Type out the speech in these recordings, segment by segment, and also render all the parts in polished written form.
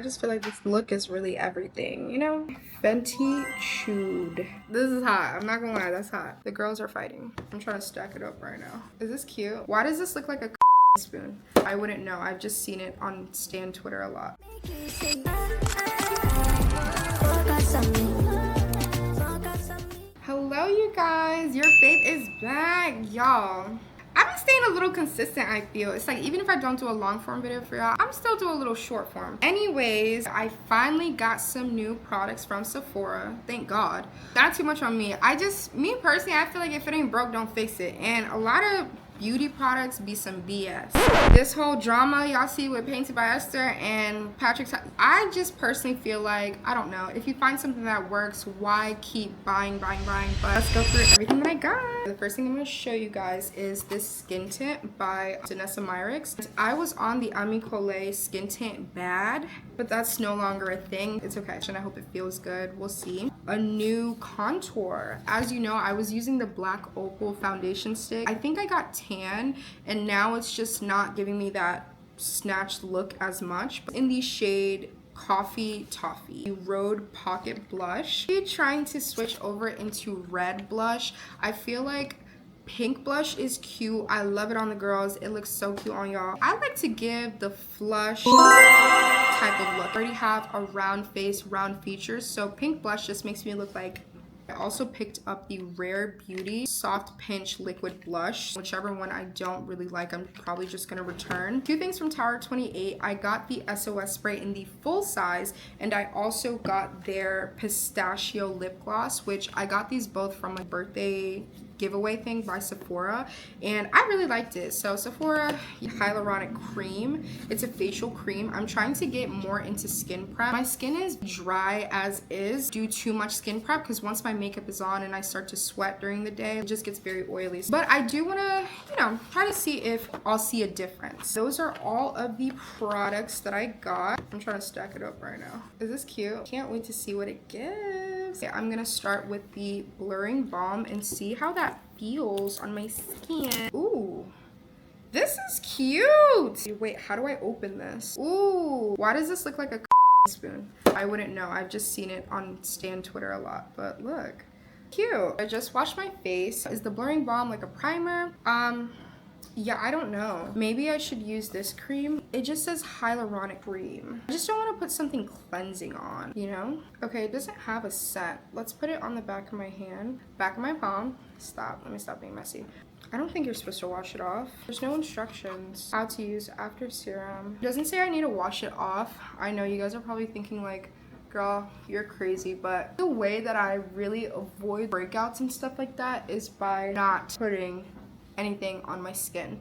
I just feel like this look is really everything, you know? Fenty Chewed. This is hot. I'm not gonna lie, that's hot. The girls are fighting. I'm trying to stack it up right now. Is this cute? Why does this look like a spoon? I wouldn't know. I've just seen it on Stan Twitter a lot. Hello, you guys. Your fave is back, y'all. I've been staying a little consistent, I feel. It's like, even if I don't do a long form video for y'all, I'm still doing a little short form. Anyways, I finally got some new products from Sephora. Thank God. Not too much on me. Me personally, I feel like if it ain't broke, don't fix it. And a lot of beauty products be some BS. This whole drama y'all see with Painted by Esther and Patrick's, I just personally feel like, I don't know, if you find something that works, why keep buying? But let's go through everything that I got. The first thing I'm going to show you guys is this skin tint by Dynessa Myricks. I was on the Ami Collet skin tint bad, but that's no longer a thing. It's okay, and I hope it feels good. We'll see. A new contour. As you know, I was using the Black Opal foundation stick. I think I got tan, and now it's just not giving me that snatched look as much. In the shade Coffee Toffee Rhode Pocket Blush. I'm trying to switch over into red blush. I feel like pink blush is cute. I love it on the girls. It looks so cute on y'all. I like to give the flush type of look. I already have a round face, round features, so pink blush just makes me look like. I also picked up the Rare Beauty Soft Pinch Liquid Blush. Whichever one I don't really like, I'm probably just gonna return. Two things from Tower 28. I got the SOS spray in the full size, and I also got their pistachio lip gloss, which I got these both from a birthday giveaway thing by Sephora, and I really liked it. So Sephora hyaluronic cream, it's a facial cream. I'm trying to get more into skin prep. My skin is dry as is. Do too much skin prep because once my makeup is on and I start to sweat during the day, it just gets very oily. But I do want to, try to see if I'll see a difference. Those are all of the products that I got. I'm trying to stack it up right now. Is this cute? Can't wait to see what it gives. Okay, I'm gonna start with the blurring balm and see how that feels on my skin. Ooh, this is cute. Wait, how do I open this? Ooh, why does this look like a spoon? I wouldn't know. I've just seen it on Stan Twitter a lot, but look, cute. I just washed my face. Is the blurring balm like a primer? Yeah, I don't know. Maybe I should use this cream. It just says hyaluronic cream. I just don't want to put something cleansing on, you know? Okay, it doesn't have a scent. Let's put it on the back of my hand, back of my palm. Stop, let me stop being messy. I don't think you're supposed to wash it off. There's no instructions how to use after serum. It doesn't say I need to wash it off. I know you guys are probably thinking like, girl, you're crazy, but the way that I really avoid breakouts and stuff like that is by not putting anything on my skin.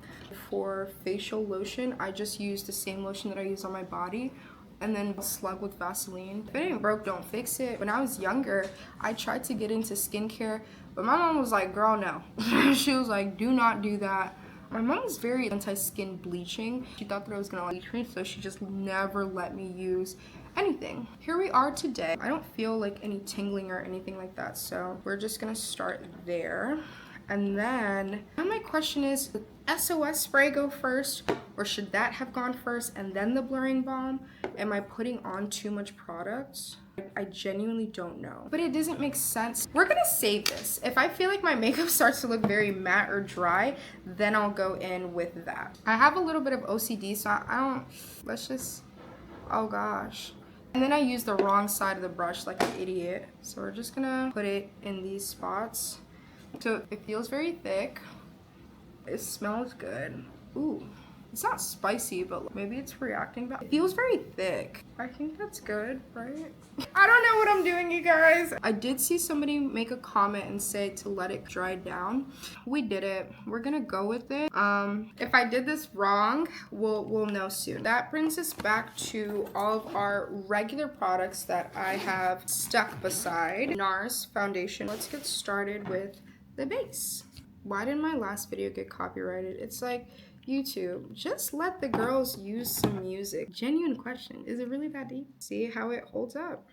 For facial lotion, I just use the same lotion that I use on my body and then slug with Vaseline. If it ain't broke, don't fix it. When I was younger, I tried to get into skincare, but my mom was like, girl, no. She was like, do not do that. My mom was very anti-skin bleaching. She thought that I was gonna bleach me, so she just never let me use anything. Here we are today. I don't feel like any tingling or anything like that, so we're just gonna start there. And then, now my question is, did SOS spray go first, or should that have gone first and then the blurring balm? Am I putting on too much products? I genuinely don't know, but it doesn't make sense. We're gonna save this. If I feel like my makeup starts to look very matte or dry, then I'll go in with that. I have a little bit of OCD, so oh gosh. And then I used the wrong side of the brush like an idiot. So we're just gonna put it in these spots. So it feels very thick. It smells good. Ooh, it's not spicy, but maybe it's reacting back. It feels very thick. I think that's good, right? I don't know what I'm doing, you guys. I did see somebody make a comment and say to let it dry down. We did it. We're gonna go with it. If I did this wrong, we'll know soon. That brings us back to all of our regular products that I have stuck beside NARS foundation. Let's get started with the base. Why did my last video get copyrighted? It's like, YouTube, just let the girls use some music. Genuine question, is it really that deep? See how it holds up.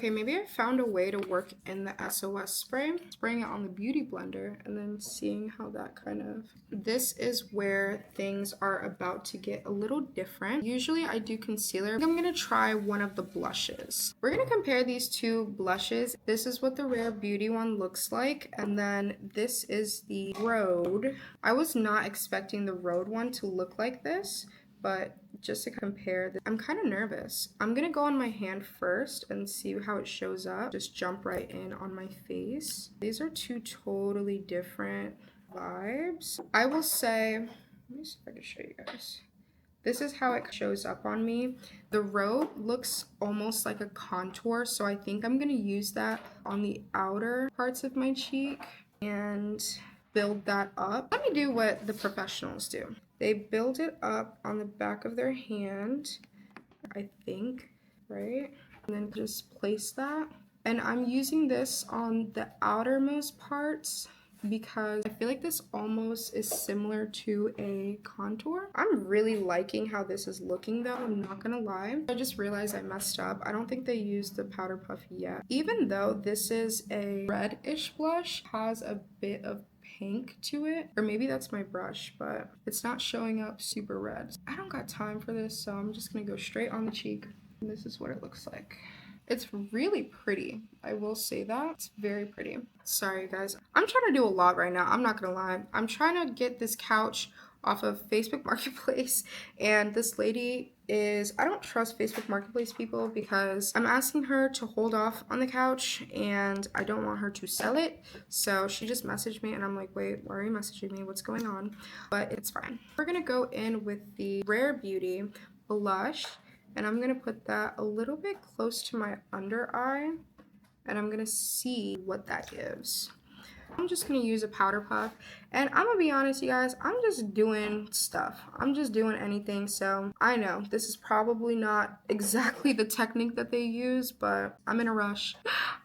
Okay, maybe I found a way to work in the SOS spray, spraying it on the beauty blender and then seeing how that kind of... This is where things are about to get a little different. Usually I do concealer. I'm gonna try one of the blushes. We're gonna compare these two blushes. This is what the Rare Beauty one looks like, and then this is the Rhode. I was not expecting the Rhode one to look like this, but just to compare, I'm kind of nervous. I'm gonna go on my hand first and see how it shows up. Just jump right in on my face. These are two totally different vibes. I will say, let me see if I can show you guys. This is how it shows up on me. The Rhode looks almost like a contour, so I think I'm gonna use that on the outer parts of my cheek and build that up. Let me do what the professionals do. They build it up on the back of their hand, I think, right? And then just place that. And I'm using this on the outermost parts because I feel like this almost is similar to a contour. I'm really liking how this is looking though, I'm not gonna lie. I just realized I messed up. I don't think they used the powder puff yet. Even though this is a reddish blush, has a bit of pink to it, or maybe that's my brush, but it's not showing up super red. I don't got time for this, so I'm just gonna go straight on the cheek. And this is what it looks like. It's really pretty, I will say that. It's very pretty. Sorry guys, I'm trying to do a lot right now, I'm not gonna lie. I'm trying to get this couch off of Facebook Marketplace, and this lady is, I don't trust Facebook Marketplace people because I'm asking her to hold off on the couch and I don't want her to sell it. So she just messaged me and I'm like, wait, why are you messaging me? What's going on? But it's fine. We're gonna go in with the Rare Beauty blush, and I'm gonna put that a little bit close to my under eye, and I'm gonna see what that gives. I'm just gonna use a powder puff, and I'm gonna be honest, you guys, I'm just doing stuff. I'm just doing anything, so I know this is probably not exactly the technique that they use, but I'm in a rush.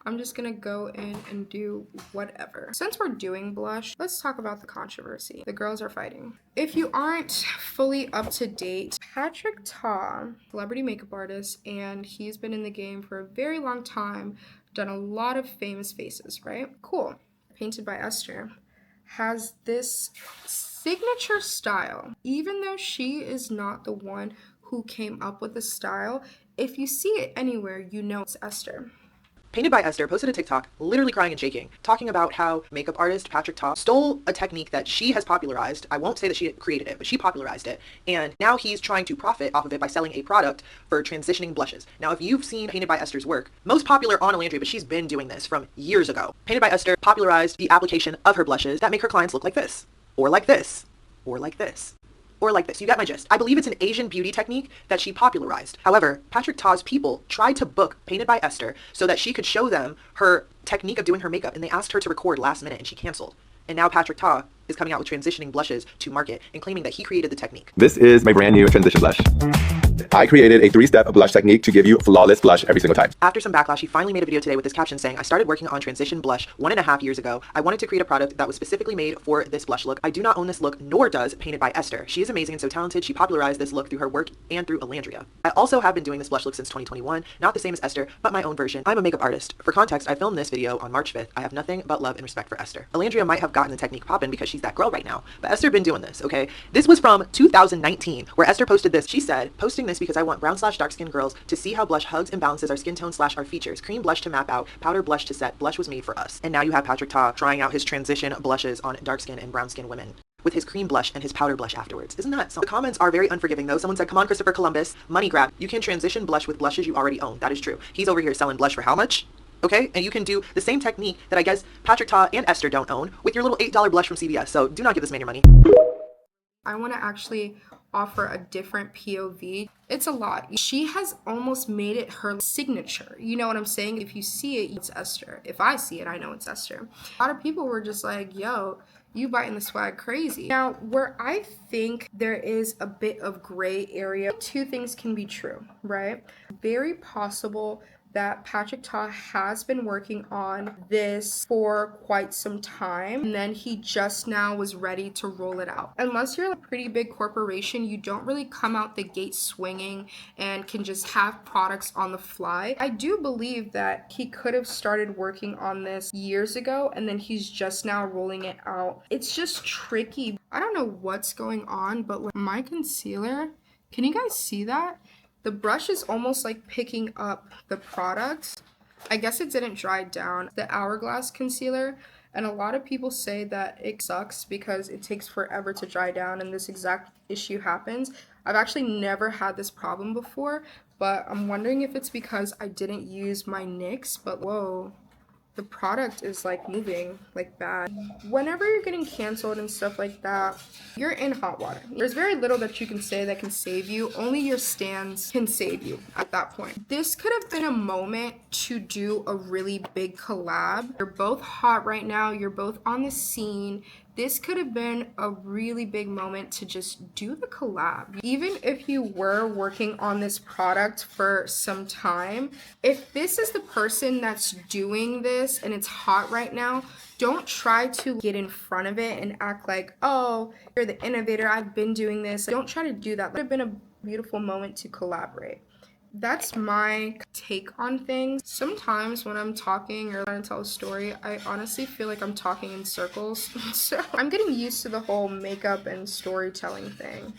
I'm just gonna go in and do whatever. Since we're doing blush, let's talk about the controversy. The girls are fighting. If you aren't fully up to date, Patrick Ta, celebrity makeup artist, and he's been in the game for a very long time, done a lot of famous faces, right? Cool. Painted by Esther, has this signature style. Even though she is not the one who came up with the style, if you see it anywhere, you know it's Esther. Painted by Esther posted a TikTok literally crying and shaking, talking about how makeup artist Patrick Ta stole a technique that she has popularized. I won't say that she created it, but she popularized it. And now he's trying to profit off of it by selling a product for transitioning blushes. Now, if you've seen Painted by Esther's work, most popular on Alandria, but she's been doing this from years ago. Painted by Esther popularized the application of her blushes that make her clients look like this, or like this, or like this, or like this. You get my gist. I believe it's an Asian beauty technique that she popularized. However, Patrick Ta's people tried to book Painted by Esther so that she could show them her technique of doing her makeup, and they asked her to record last minute and she canceled. And now Patrick Ta is coming out with transitioning blushes to market and claiming that he created the technique. This is my brand new transition blush. I created a 3-step blush technique to give you flawless blush every single time. After some backlash, he finally made a video today with this caption saying, I started working on transition blush 1.5 years ago. I wanted to create a product that was specifically made for this blush look. I do not own this look, nor does Painted by Esther. She is amazing and so talented. She popularized this look through her work and through Alandria. I also have been doing this blush look since 2021. Not the same as Esther, but my own version. I'm a makeup artist. For context, I filmed this video on March 5th. I have nothing but love and respect for Esther. Alandria might have gotten the technique poppin' because she's that girl right now, but Esther been doing this, okay? This was from 2019, where Esther posted this. She said, posting this because I want brown/dark skin girls to see how blush hugs and balances our skin tone/our features. Cream blush to map out, powder blush to set. Blush was made for us. And now you have Patrick Ta trying out his transition blushes on dark skin and brown skin women with his cream blush and his powder blush afterwards. Isn't that something? The comments are very unforgiving though. Someone said, come on, Christopher Columbus, money grab. You can transition blush with blushes you already own. That is true. He's over here selling blush for how much? Okay, and you can do the same technique that I guess Patrick Ta and Esther don't own with your little $8 blush from CVS. So do not give this man your money. I want to actually offer a different POV. It's a lot. She has almost made it her signature. You know what I'm saying? If you see it, it's Esther. If I see it, I know it's Esther. A lot of people were just like, yo, you biting the swag crazy. Now, where I think there is a bit of gray area, two things can be true, right? Very possible that Patrick Ta has been working on this for quite some time, and then he just now was ready to roll it out. Unless you're a pretty big corporation, you don't really come out the gate swinging and can just have products on the fly. I do believe that he could have started working on this years ago, and then he's just now rolling it out. It's just tricky. I don't know what's going on, but with my concealer, can you guys see that? The brush is almost like picking up the product. I guess it didn't dry down. The Hourglass concealer, and a lot of people say that it sucks because it takes forever to dry down, and this exact issue happens. I've actually never had this problem before, but I'm wondering if it's because I didn't use my NYX, but whoa. The product is like moving like bad. Whenever you're getting canceled and stuff like that, you're in hot water. There's very little that you can say that can save you. Only your stands can save you at that point. This could have been a moment to do a really big collab. You're both hot right now. You're both on the scene. This could have been a really big moment to just do the collab. Even if you were working on this product for some time, if this is the person that's doing this and it's hot right now, don't try to get in front of it and act like, oh, you're the innovator, I've been doing this. Don't try to do that. That would have been a beautiful moment to collaborate. That's my take on things. Sometimes when I'm talking or trying to tell a story, I honestly feel like I'm talking in circles. So I'm getting used to the whole makeup and storytelling thing.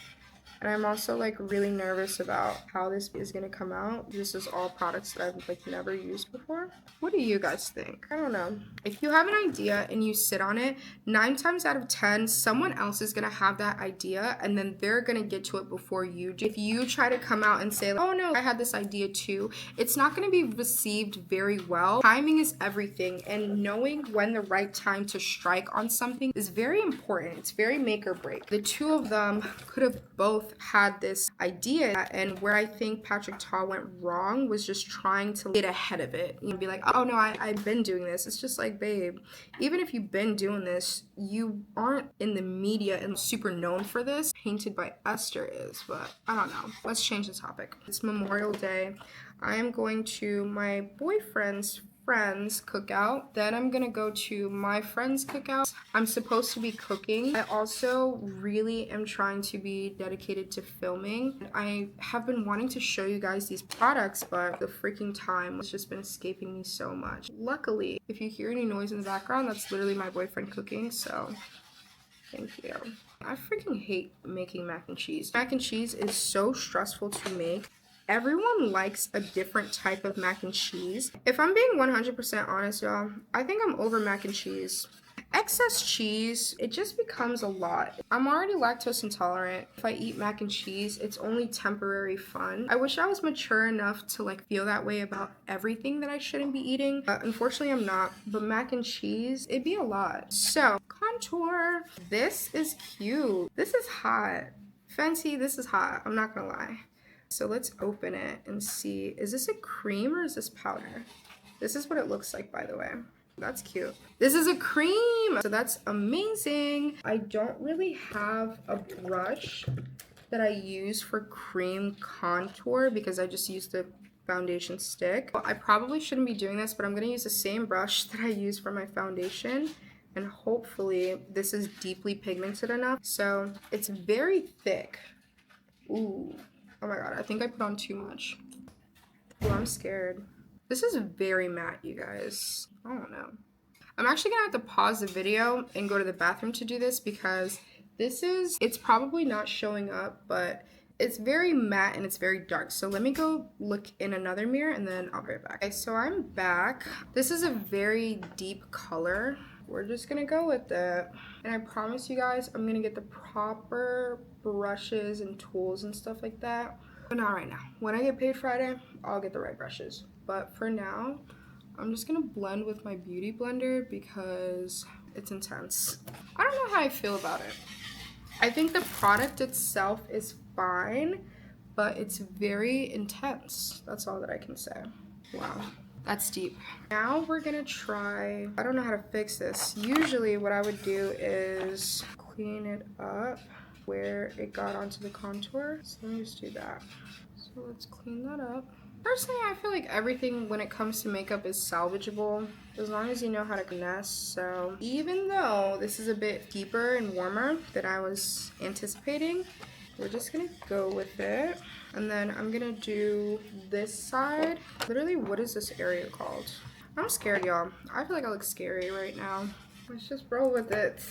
And I'm also like really nervous about how this is gonna come out. This is all products that I've like never used before. What do you guys think? I don't know. If you have an idea and you sit on it, 9 times out of 10, someone else is gonna have that idea and then they're gonna get to it before you do. If you try to come out and say, like, oh no, I had this idea too, it's not gonna be received very well. Timing is everything, and knowing when the right time to strike on something is very important. It's very make or break. The two of them could have both had this idea, and where I think Patrick Ta went wrong was just trying to get ahead of it. Be like, oh no, I've been doing this. It's just like, babe, even if you've been doing this, you aren't in the media and super known for this. Painted by Esther is, but I don't know. Let's change the topic. It's Memorial Day. I am going to my boyfriend's friend's cookout. Then I'm gonna go to my friend's cookout. I'm supposed to be cooking. I also really am trying to be dedicated to filming. I have been wanting to show you guys these products, but the freaking time has just been escaping me so much. Luckily, if you hear any noise in the background, that's literally my boyfriend cooking, so thank you. I freaking hate making mac and cheese. Mac and cheese is so stressful to make. Everyone likes a different type of mac and cheese. If I'm being 100% honest, y'all, I think I'm over mac and cheese. Excess cheese, it just becomes a lot. I'm already lactose intolerant. If I eat mac and cheese, it's only temporary fun. I wish I was mature enough to like feel that way about everything that I shouldn't be eating. Unfortunately, I'm not. But mac and cheese, it'd be a lot. So, contour. This is cute. This is hot. Fenty, this is hot. I'm not gonna lie. So let's open it and see. Is this a cream or is this powder? This is what it looks like, by the way. That's cute. This is a cream! So that's amazing. I don't really have a brush that I use for cream contour because I just use the foundation stick. I probably shouldn't be doing this, but I'm gonna use the same brush that I use for my foundation. And hopefully this is deeply pigmented enough. So it's very thick. Ooh. Oh my god, I think I put on too much. Ooh, I'm scared. This is very matte, you guys. I don't know. I'm actually gonna have to pause the video and go to the bathroom to do this because it's probably not showing up, but it's very matte and it's very dark. So let me go look in another mirror and then I'll be right back. Okay, so I'm back. This is a very deep color. We're just gonna go with it. And I promise you guys, I'm gonna get the proper brushes and tools and stuff like that. But not right now. When I get paid Friday, I'll get the right brushes. But for now, I'm just gonna blend with my beauty blender because it's intense. I don't know how I feel about it. I think the product itself is fine, but it's very intense. That's all that I can say. Wow. That's deep. Now we're gonna try, I don't know how to fix this. Usually what I would do is clean it up where it got onto the contour. So let me just do that. So let's clean that up. Personally, I feel like everything when it comes to makeup is salvageable as long as you know how to finesse. So even though this is a bit deeper and warmer than I was anticipating, we're just gonna go with it. And then I'm gonna do this side. Literally, what is this area called? I'm scared, y'all. I feel like I look scary right now. Let's just roll with it.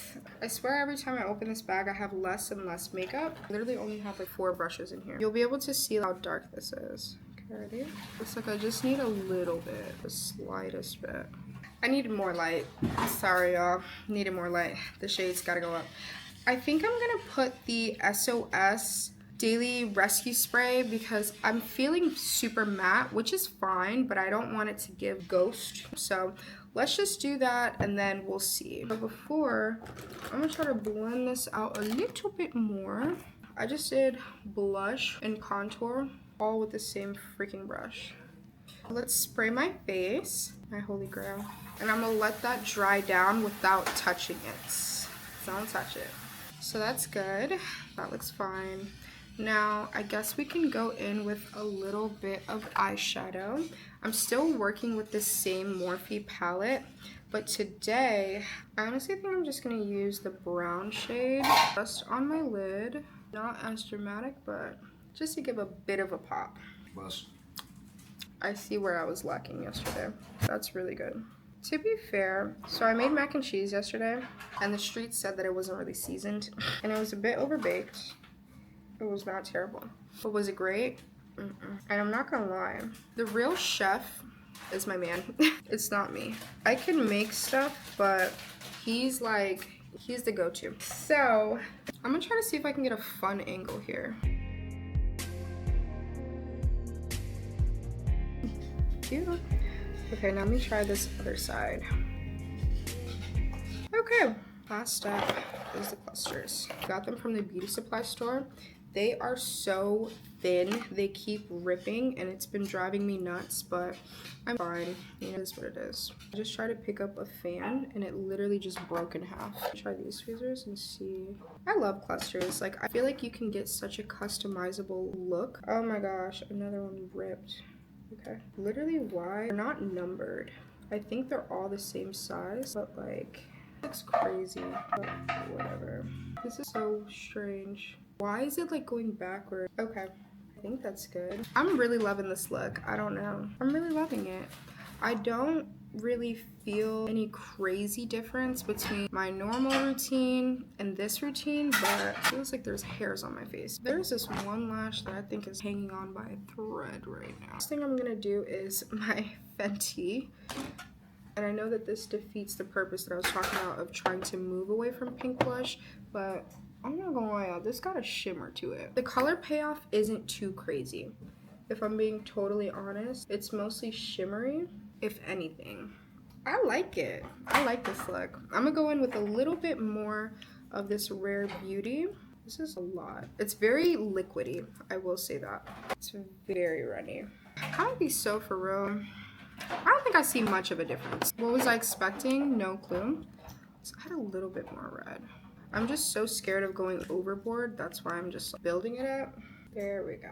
I swear every time I open this bag, I have less and less makeup. I literally only have like 4 brushes in here. You'll be able to see how dark this is. Okay, ready? Looks like I just need a little bit, the slightest bit. I needed more light. Sorry, y'all. Needed more light. The shades gotta go up. I think I'm gonna put the SOS Daily Rescue Spray because I'm feeling super matte, which is fine, but I don't want it to give ghost. So let's just do that and then we'll see. But before, I'm gonna try to blend this out a little bit more. I just did blush and contour all with the same freaking brush. Let's spray my face, my holy grail. And I'm gonna let that dry down without touching it. Don't touch it. So that's good, that looks fine. Now, I guess we can go in with a little bit of eyeshadow. I'm still working with the same Morphe palette, but today, I honestly think I'm just gonna use the brown shade just on my lid. Not as dramatic, but just to give a bit of a pop. Plus. I see where I was lacking yesterday. That's really good. To be fair, so I made mac and cheese yesterday, and the streets said that it wasn't really seasoned, and it was a bit overbaked. It was not terrible. But was it great? And I'm not gonna lie, the real chef is my man. It's not me. I can make stuff, but he's the go-to. So I'm gonna try to see if I can get a fun angle here. Cute. Okay, now let me try this other side. Okay, last step is the clusters. Got them from the beauty supply store. They are so thin, they keep ripping, and it's been driving me nuts, but I'm fine. You know, it is what it is. I just tried to pick up a fan, and it literally just broke in half. Try these tweezers and see. I love clusters. Like, I feel like you can get such a customizable look. Oh my gosh, another one ripped. Okay. Literally, why? They're not numbered. I think they're all the same size, but like, it's crazy. But whatever. This is so strange. Why is it like going backward? Okay, I think that's good. I'm really loving this look. I don't know. I'm really loving it. I don't really feel any crazy difference between my normal routine and this routine, but it feels like there's hairs on my face. There's this one lash that I think is hanging on by a thread right now. Next thing I'm gonna do is my Fenty. And I know that this defeats the purpose that I was talking about of trying to move away from pink blush, but I'm not gonna lie, y'all, this got a shimmer to it. The color payoff isn't too crazy. If I'm being totally honest, it's mostly shimmery, if anything. I like it. I like this look. I'm gonna go in with a little bit more of this Rare Beauty. This is a lot. It's very liquidy, I will say that. It's very runny. I would be so for real. I don't think I see much of a difference. What was I expecting? No clue. So I had a little bit more red. I'm just so scared of going overboard. That's why I'm just building it up. There we go.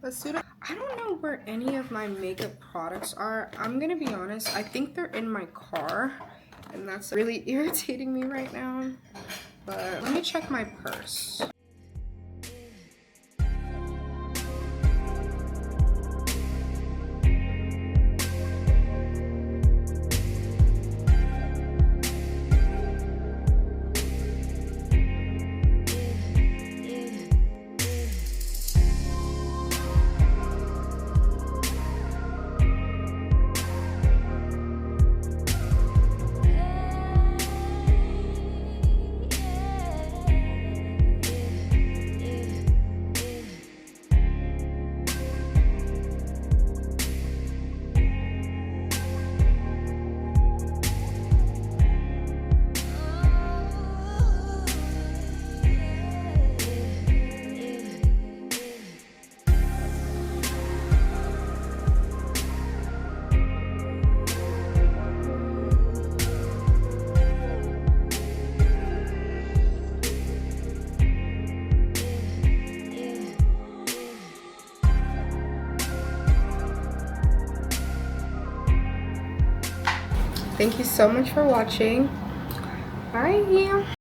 Let's do that. I don't know where any of my makeup products are. I'm gonna be honest. I think they're in my car, and that's really irritating me right now. But let me check my purse. Thank you so much for watching. Bye.